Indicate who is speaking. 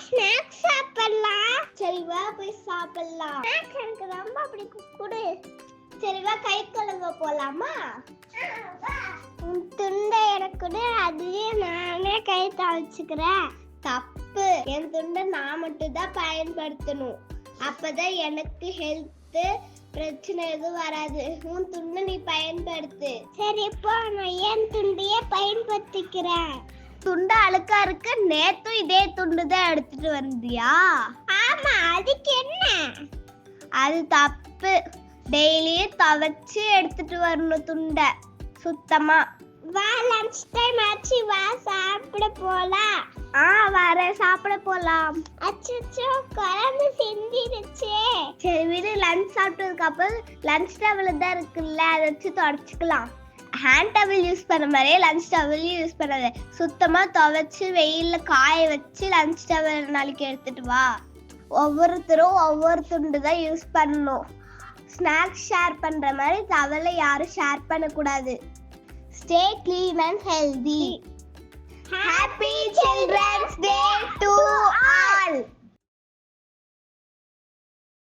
Speaker 1: Snacks சாப்பிடலாம். சரி வா போய் சாப்பிடலாம். எனக்கு ரொம்ப பிடிக்கும், குடு. சரி வா கை கழுவ போலாமா? உன் துண்டை எனக்கு கொடு, அதுவே நானே கை துவைச்சுக்கிறேன். தப்பு, என் துண்டை நான் மட்டும் தான் பயன்படுத்தணும். அப்பதான் எனக்கு ஹெல்த் பிரச்சனை எதுவும் வராது. உன் துண்டை நீ பயன்படுத்து. சரி இப்போ நான் என் துண்டையே பயன்படுத்திக்கிறேன். துண்டு அழுக்கா இருக்கு, நேத்தும் இதே துண்டு தான் எடுத்துட்டு வந்தியா? ஆமா, அதுக்கு என்ன? அது தப்பு. டெய்லியும் துவைச்சு எடுத்துட்டு வரணும் துண்டை சுத்தமா. வா லஞ்ச் டைம் ஆச்சு, வா சாப்பிட போலாம். வர சாப்பிட போலாம். அச்சச்சோ குழம்பு செஞ்சிருச்சே. சரி விடு, லஞ்ச் சாப்பிட்டதுக்கு அப்புறம் லஞ்ச் டவல் தான் இருக்குல்ல, அதை வச்சு தொடச்சுக்கலாம். ஹேண்ட் டவல் யூஸ் பண்ண மாதிரியே லஞ்ச் டவலையும் யூஸ் பண்ணாத. சுத்தமா துவைச்சு வெயில்ல காய வச்சு லஞ்ச் டவல் நாளைக்கு எடுத்துட்டு வா. ஒவ்வொருத்தரும் ஒவ்வொரு துண்டு தான் யூஸ் பண்ணணும். ஸ்நாக்ஸ் ஷேர் பண்ற மாதிரி டவலை யாரும் ஷேர் பண்ணக்கூடாது. Stay clean and healthy. Happy